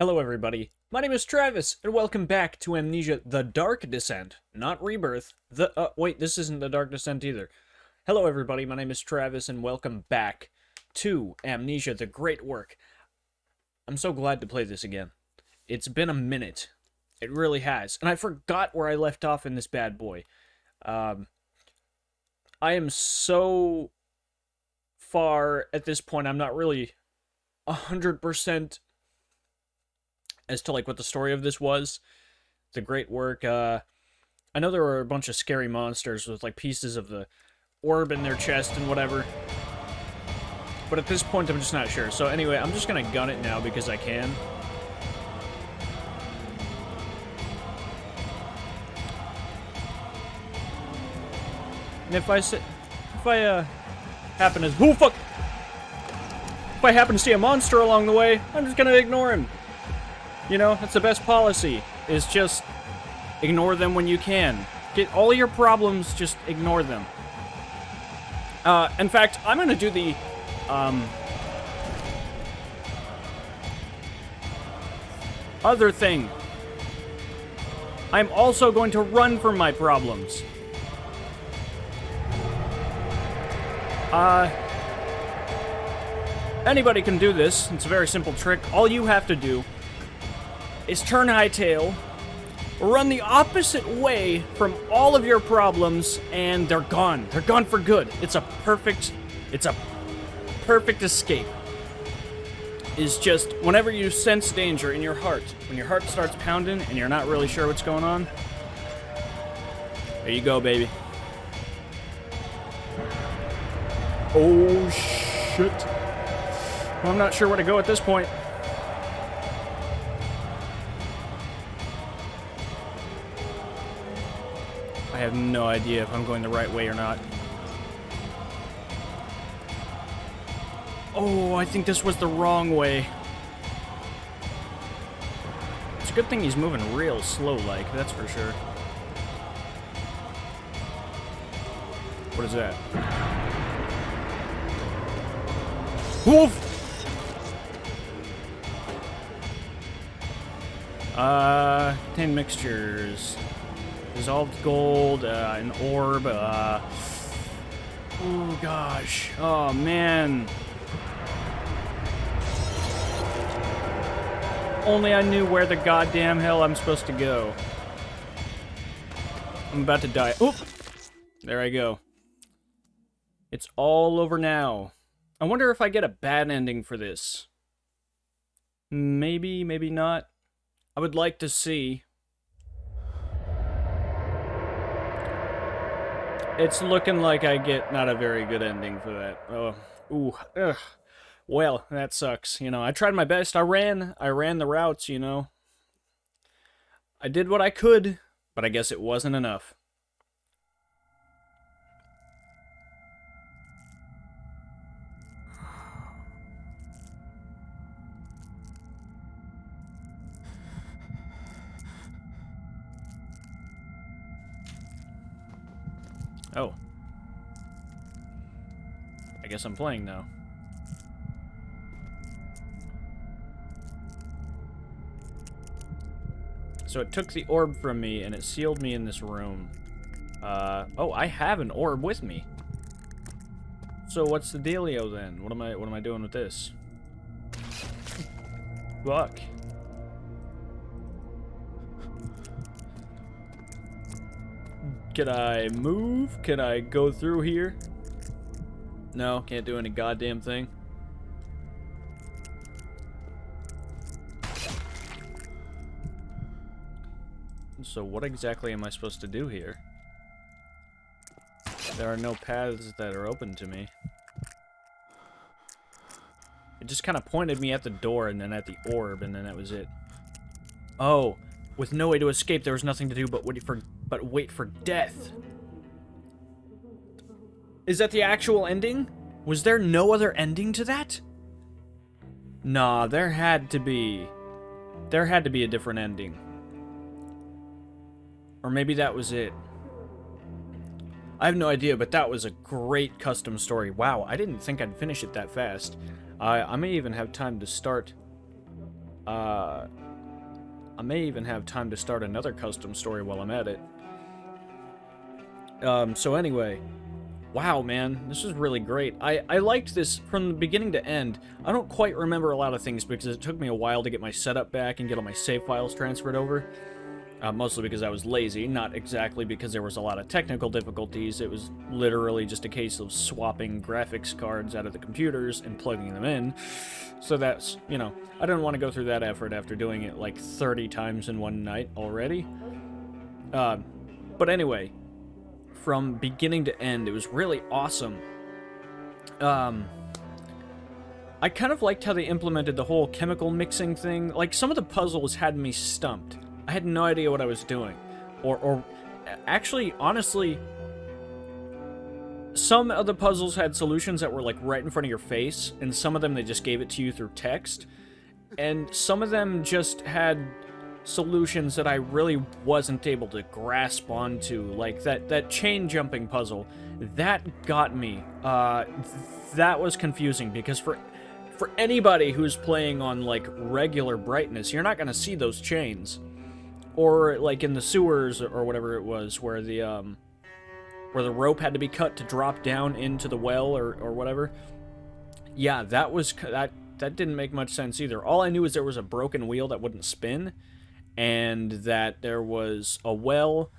Hello everybody, my name is Travis, and welcome back to Amnesia The Dark Descent, not Rebirth. Wait, this isn't The Dark Descent either. Hello everybody, my name is Travis, and welcome back to Amnesia The Great Work. I'm so glad to play this again. It's been a minute. It really has, and I forgot where I left off in this bad boy. I am so far at this point, I'm not really 100% as to like what the story of this was. The Great Work. I know there were a bunch of scary monsters with like pieces of the orb in their chest and whatever. But at this point I'm just not sure. So anyway, I'm just gonna gun it now because I can. And if I happen to see a monster along the way, I'm just gonna ignore him. You know, that's the best policy, is just ignore them when you can. Get all your problems, just ignore them. In fact, I'm gonna do the, other thing. I'm also going to run from my problems. Anybody can do this. It's a very simple trick. All you have to do is turn hightail, run the opposite way from all of your problems, and they're gone. They're gone for good. It's a perfect escape. Is just whenever you sense danger in your heart, when your heart starts pounding and you're not really sure what's going on, there you go, baby. Oh, shit. Well, I'm not sure where to go at this point. I have no idea if I'm going the right way or not. Oh, I think this was the wrong way. It's a good thing he's moving real slow-like, that's for sure. What is that? Wolf! Contain mixtures. Dissolved gold, an orb, oh gosh. Oh man. Only I knew where the goddamn hell I'm supposed to go. I'm about to die. Oop! There I go. It's all over now. I wonder if I get a bad ending for this. Maybe, maybe not. I would like to see. It's looking like I get not a very good ending for that. Oh, ooh, ugh. Well, that sucks. You know, I tried my best. I ran the routes, you know. I did what I could, but I guess it wasn't enough. Oh. I guess I'm playing now. So it took the orb from me, and it sealed me in this room. Oh, I have an orb with me. So what's the dealio then? What am I doing with this? Fuck. Can I move? Can I go through here? No, can't do any goddamn thing. So what exactly am I supposed to do here? There are no paths that are open to me. It just kind of pointed me at the door and then at the orb, and then that was it. Oh, with no way to escape, there was nothing to do but wait for death. Is that the actual ending? Was there no other ending to that? Nah, there had to be. There had to be a different ending. Or maybe that was it. I have no idea, but that was a great custom story. Wow, I didn't think I'd finish it that fast. I may even have time to start I may even have time to start another custom story while I'm at it. So anyway, wow, man, this is really great. I liked this from the beginning to end. I don't quite remember a lot of things because it took me a while to get my setup back and get all my save files transferred over. Mostly because I was lazy, not exactly because there was a lot of technical difficulties. It was literally just a case of swapping graphics cards out of the computers and plugging them in. So that's, you know, I didn't want to go through that effort after doing it like 30 times in one night already. But anyway, from beginning to end, it was really awesome. I kind of liked how they implemented the whole chemical mixing thing. Like, some of the puzzles had me stumped. I had no idea what I was doing. Or actually, honestly, some of the puzzles had solutions that were, like, right in front of your face, and some of them they just gave it to you through text. And some of them just had solutions that I really wasn't able to grasp onto. Like, that chain jumping puzzle, that got me. That was confusing, because for anybody who's playing on, like, regular brightness, you're not going to see those chains. Or, like, in the sewers, or whatever it was, where the rope had to be cut to drop down into the well, or whatever. Yeah, that didn't make much sense either. All I knew is there was a broken wheel that wouldn't spin, and that there was a well,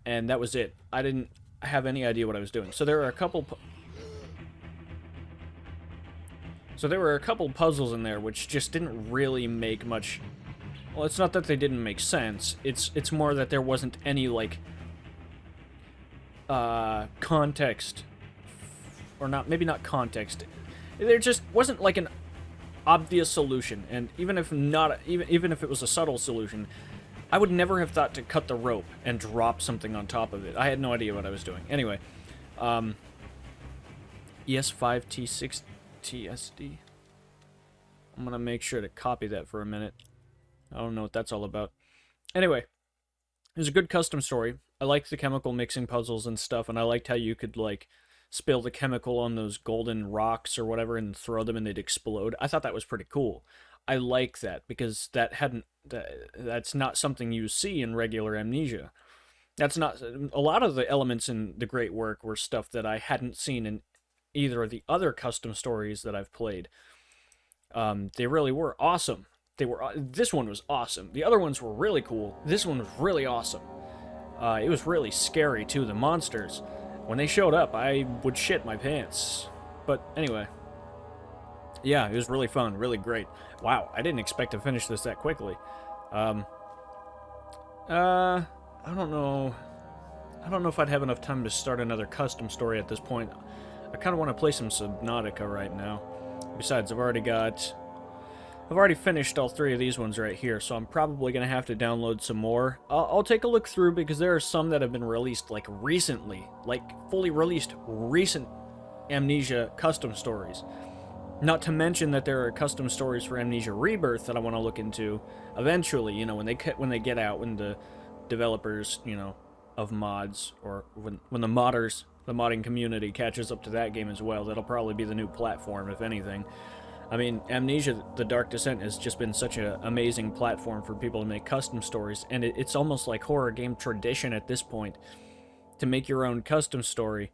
and that was it. I didn't have any idea what I was doing. So there were a couple puzzles in there which just didn't really make much. Well, it's not that they didn't make sense. It's more that there wasn't any, like, context, or not, maybe not context. There just wasn't, like, an obvious solution, and even if it was a subtle solution, I would never have thought to cut the rope and drop something on top of it. I had no idea what I was doing. Anyway, ES5T6TSD. I'm gonna make sure to copy that for a minute. I don't know what that's all about. Anyway, it was a good custom story. I liked the chemical mixing puzzles and stuff, and I liked how you could, like, spill the chemical on those golden rocks or whatever and throw them and they'd explode. I thought that was pretty cool. I like that, because that's not something you see in regular Amnesia. That's not... A lot of the elements in the great work were stuff that I hadn't seen in either of the other custom stories that I've played. They really were awesome. This one was awesome. The other ones were really cool. This one was really awesome. It was really scary, too, the monsters. When they showed up, I would shit my pants. But anyway. Yeah, it was really fun, really great. Wow, I didn't expect to finish this that quickly. I don't know. I don't know if I'd have enough time to start another custom story at this point. I kind of want to play some Subnautica right now. Besides, I've already finished all 3 of these ones right here, so I'm probably going to have to download some more. I'll take a look through, because there are some that have been released, like, recently. Like, fully released, recent Amnesia custom stories. Not to mention that there are custom stories for Amnesia Rebirth that I want to look into eventually, you know, when they get out, when the developers, you know, of mods, or when the modding community catches up to that game as well. That'll probably be the new platform, if anything. I mean, Amnesia, The Dark Descent has just been such an amazing platform for people to make custom stories, and it's almost like horror game tradition at this point to make your own custom story,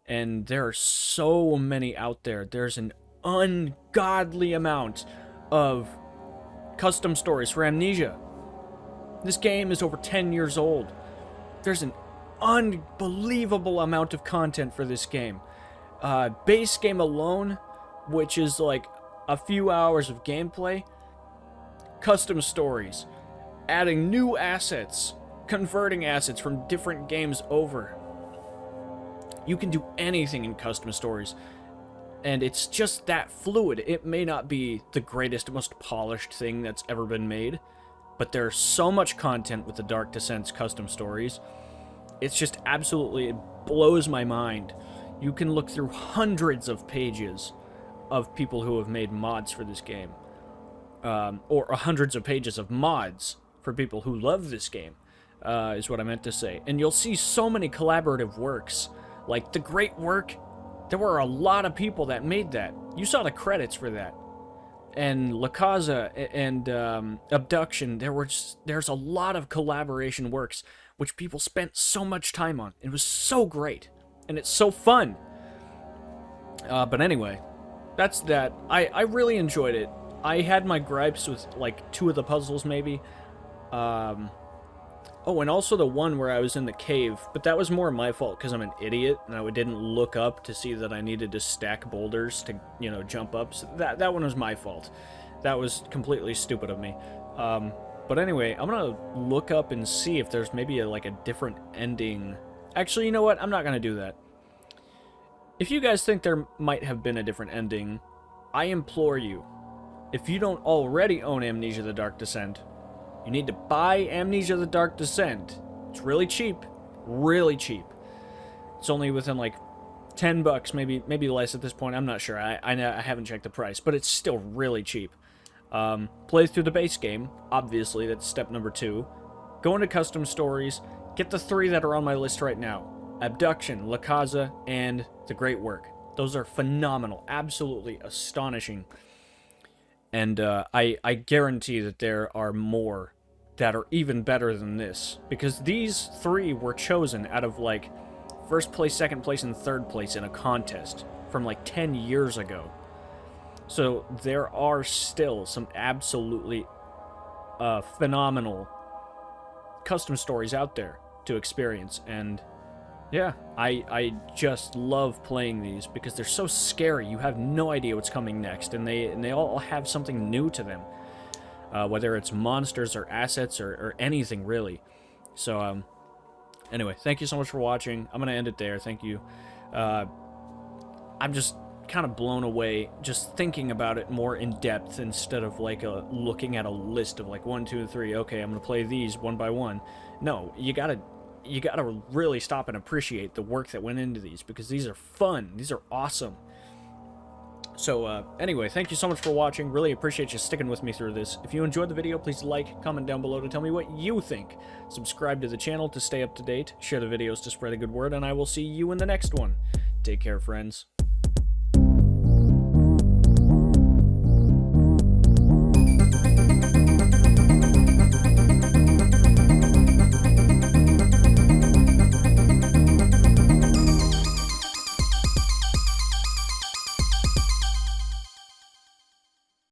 and there are so many out there. There's an ungodly amount of custom stories for Amnesia. This game is over 10 years old. There's an unbelievable amount of content for this game. Base game alone, which is like a few hours of gameplay, custom stories, adding new assets, converting assets from different games over. You can do anything in custom stories, and it's just that fluid. It may not be the greatest, most polished thing that's ever been made, but there's so much content with the Dark Descent's custom stories. It's just absolutely, it blows my mind. You can look through hundreds of pages of people who have made mods for this game. Or hundreds of pages of mods for people who love this game, is what I meant to say. And you'll see so many collaborative works. Like, the great work, there were a lot of people that made that. You saw the credits for that. and La Casa and Abduction, there's a lot of collaboration works which people spent so much time on. It was so great, and it's so fun. But anyway, that's that. I really enjoyed it. I had my gripes with like 2 of the puzzles maybe. Oh, and also the one where I was in the cave, but that was more my fault because I'm an idiot and I didn't look up to see that I needed to stack boulders to, you know, jump up. So that one was my fault. That was completely stupid of me. But anyway, I'm gonna look up and see if there's maybe like a different ending. Actually, you know what? I'm not gonna do that. If you guys think there might have been a different ending, I implore you, if you don't already own Amnesia: The Dark Descent, you need to buy Amnesia: The Dark Descent. It's really cheap. Really cheap. It's only within like 10 bucks, maybe less at this point. I'm not sure. I haven't checked the price, but it's still really cheap. Play through the base game. Obviously, that's step number 2. Go into custom stories. Get the 3 that are on my list right now. Abduction, La Casa, and The Great Work. Those are phenomenal. Absolutely astonishing. And I guarantee that there are more that are even better than this. Because these 3 were chosen out of, like, first place, second place, and third place in a contest from, like, 10 years ago. So there are still some absolutely phenomenal custom stories out there to experience. And yeah, I just love playing these because they're so scary. You have no idea what's coming next, and they all have something new to them, whether it's monsters or assets or anything really. So anyway, thank you so much for watching. I'm gonna end it there. Thank you. I'm just kind of blown away just thinking about it more in depth instead of like looking at a list of like 1, 2, and 3. Okay, I'm gonna play these one by one. No, you gotta really stop and appreciate the work that went into these, because these are fun. These are awesome. So anyway, thank you so much for watching. Really appreciate you sticking with me through this. If you enjoyed the video, please like, comment down below to tell me what you think. Subscribe to the channel to stay up to date. Share the videos to spread a good word, and I will see you in the next one. Take care, friends.